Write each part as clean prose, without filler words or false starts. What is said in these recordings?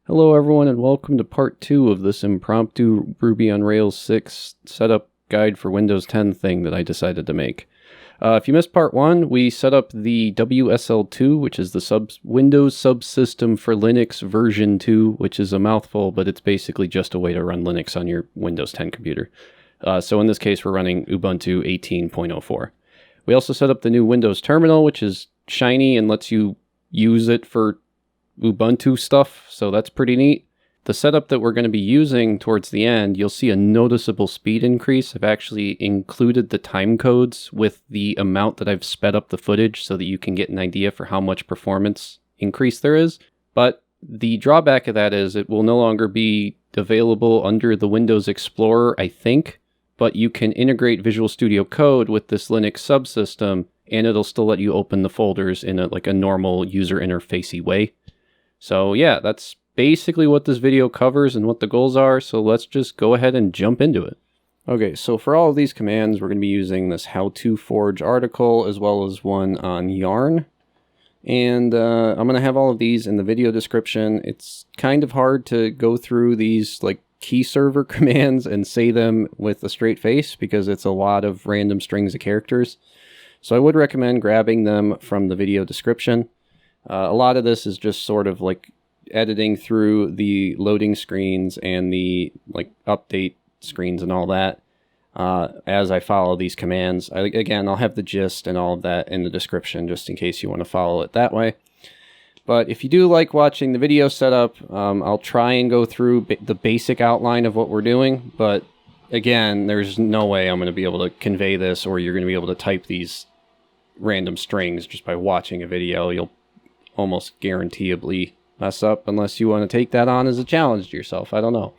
Hello everyone and welcome to part 2 of this impromptu Ruby on Rails 6 setup guide for Windows 10 thing that I decided to make. If you missed part 1, we set up the WSL2, which is the Windows Subsystem for Linux version 2, which is a mouthful, but it's basically just a way to run Linux on your Windows 10 computer. So in this case, we're running Ubuntu 18.04. We also set up the new Windows terminal, which is shiny and lets you use it for Ubuntu stuff, so that's pretty neat. The setup that we're going to be using towards the end, you'll see a noticeable speed increase. I've actually included the time codes with the amount that I've sped up the footage so that you can get an idea for how much performance increase there is. But the drawback of that is it will no longer be available under the Windows Explorer, I think, but you can integrate Visual Studio Code with this Linux subsystem, and it'll still let you open the folders in a normal user interfacey way. So yeah, that's basically what this video covers and what the goals are, so let's just go ahead and jump into it. Okay, so for all of these commands, we're going to be using this How to Forge article, as well as one on Yarn. And I'm going to have all of these in the video description. It's kind of hard to go through these keyserver commands and say them with a straight face, because it's a lot of random strings of characters. So I would recommend grabbing them from the video description. A lot of this is just sort of editing through the loading screens and the update screens and all that as I follow these commands. Again, I'll have the gist and all of that in the description just in case you want to follow it that way. But if you do like watching the video setup, I'll try and go through the basic outline of what we're doing. But again, there's no way I'm going to be able to convey this, or you're going to be able to type these random strings just by watching a video. You'll almost guaranteeably mess up unless you want to take that on as a challenge to yourself. I don't know.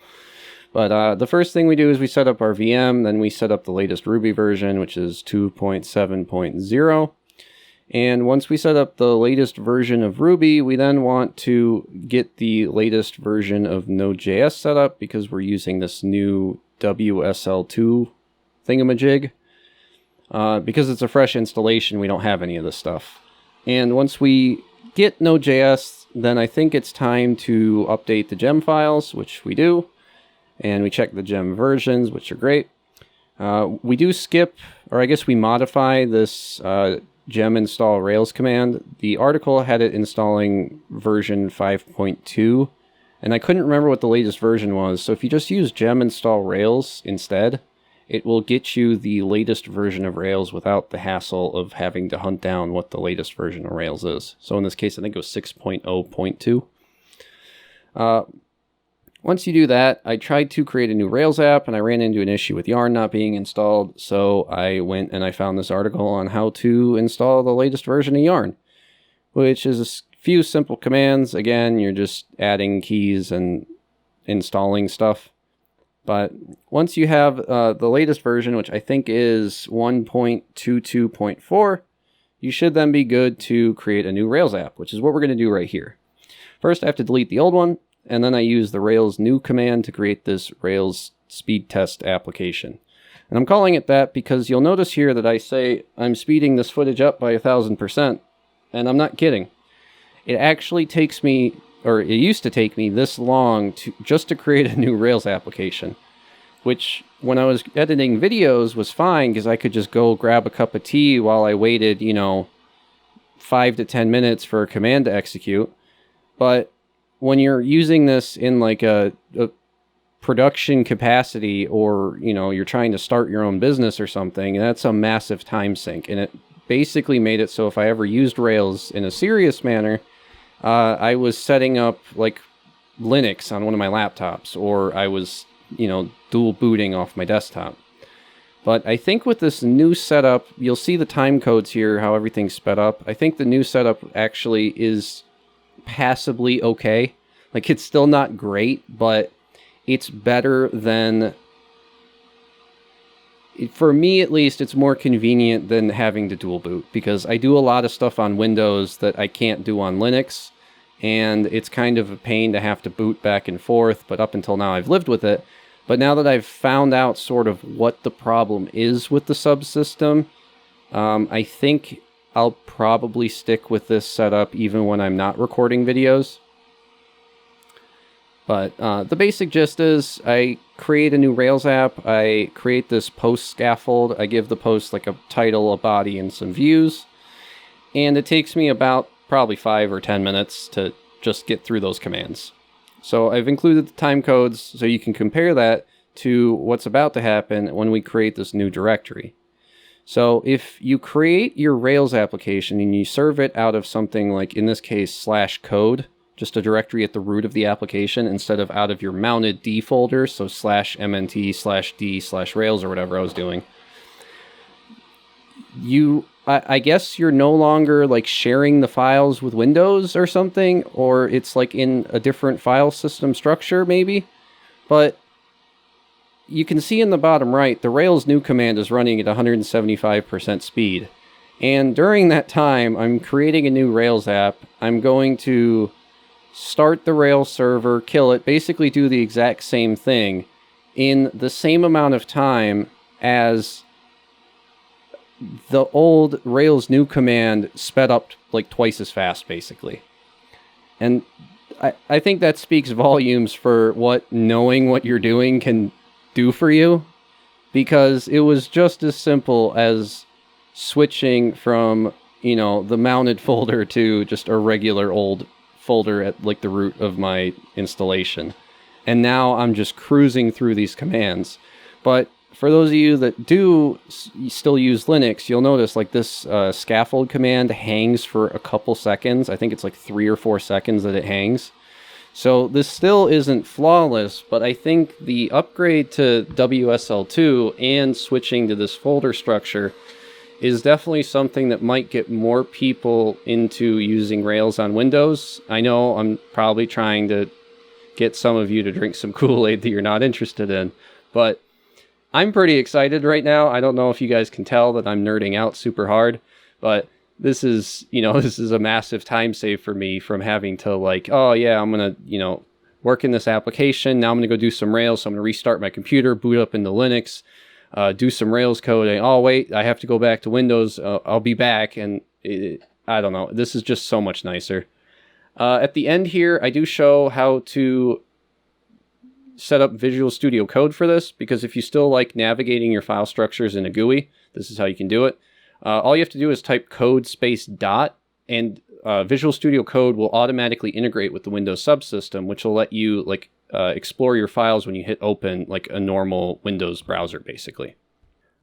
But the first thing we do is we set up our VM, then we set up the latest Ruby version, which is 2.7.0. And once we set up the latest version of Ruby, we then want to get the latest version of NodeJS set up, because we're using this new WSL2 thingamajig. Because it's a fresh installation, we don't have any of this stuff. And once we get Node.js, then I think it's time to update the gem files, which we do, and we check the gem versions, which are great. We do skip, or I guess we modify this gem install Rails command. The article had it installing version 5.2, and I couldn't remember what the latest version was, so if you just use gem install Rails instead, it will get you the latest version of Rails without the hassle of having to hunt down what the latest version of Rails is. So in this case, I think it was 6.0.2. Once you do that, I tried to create a new Rails app, and I ran into an issue with Yarn not being installed. So I went and I found this article on how to install the latest version of Yarn, which is a few simple commands. Again, you're just adding keys and installing stuff. But once you have the latest version, which I think is 1.22.4, you should then be good to create a new Rails app, which is what we're going to do right here. First, I have to delete the old one, and then I use the Rails new command to create this Rails speed test application. And I'm calling it that because you'll notice here that I say I'm speeding this footage up by 1,000%, and I'm not kidding. It actually takes me, or it used to take me, this long just to create a new Rails application, which when I was editing videos was fine, because I could just go grab a cup of tea while I waited, 5 to 10 minutes for a command to execute. But when you're using this in a production capacity, or you're trying to start your own business or something, that's a massive time sink. And it basically made it so if I ever used Rails in a serious manner, I was setting up Linux on one of my laptops, or I was, dual booting off my desktop. But I think with this new setup, you'll see the time codes here, how everything's sped up. I think the new setup actually is passably okay. It's still not great, but it's better than, for me at least, it's more convenient than having to dual boot, because I do a lot of stuff on Windows that I can't do on Linux, and it's kind of a pain to have to boot back and forth, but up until now I've lived with it. But now that I've found out sort of what the problem is with the subsystem, I think I'll probably stick with this setup even when I'm not recording videos. But the basic gist is I create a new Rails app, I create this post scaffold, I give the post like a title, a body, and some views, and it takes me about probably 5 or 10 minutes to just get through those commands. So I've included the time codes so you can compare that to what's about to happen when we create this new directory. So if you create your Rails application and you serve it out of something like, in this case, /code, just a directory at the root of the application instead of out of your mounted D folder, so /mnt/d/rails or whatever I was doing, I guess you're no longer like sharing the files with Windows or something, or it's like in a different file system structure maybe, but you can see in the bottom right, the Rails new command is running at 175% speed. And during that time, I'm creating a new Rails app. I'm going to start the Rails server, kill it, basically do the exact same thing in the same amount of time as the old Rails new command sped up like twice as fast, basically. And I think that speaks volumes for what knowing what you're doing can do for you, because it was just as simple as switching from, you know, the mounted folder to just a regular old folder at like the root of my installation. And now I'm just cruising through these commands. But for those of you that do still use Linux, you'll notice like this scaffold command hangs for a couple seconds. I think it's like 3 or 4 seconds that it hangs. So this still isn't flawless, but I think the upgrade to WSL2 and switching to this folder structure is definitely something that might get more people into using Rails on Windows. I know I'm probably trying to get some of you to drink some Kool-Aid that you're not interested in, but I'm pretty excited right now. I don't know if you guys can tell that I'm nerding out super hard, but this is, you know, this is a massive time save for me from having to like, oh yeah, I'm going to, you know, work in this application. Now I'm going to go do some Rails. So I'm going to restart my computer, boot up into Linux, do some Rails coding. Oh wait, I have to go back to Windows. I'll be back. And I don't know. This is just so much nicer. At the end here, I do show how to set up Visual Studio Code for this, because if you still like navigating your file structures in a GUI, this is how you can do it. All you have to do is type code space dot, and Visual Studio Code will automatically integrate with the Windows Subsystem, which will let you like explore your files when you hit open like a normal Windows browser, basically.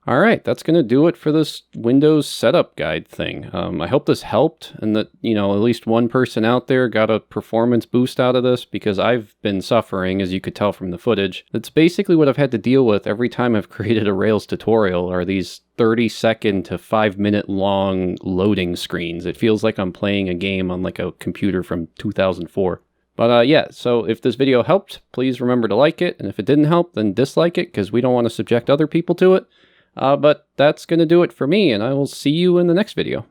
All right, that's going to do it for this Windows setup guide thing. I hope this helped, and that, you know, at least one person out there got a performance boost out of this, because I've been suffering, as you could tell from the footage. That's basically what I've had to deal with every time I've created a Rails tutorial, are these 30-second to 5-minute long loading screens. It feels like I'm playing a game on like a computer from 2004. But yeah, so if this video helped, please remember to like it, and if it didn't help, then dislike it, because we don't want to subject other people to it. But that's going to do it for me, and I will see you in the next video.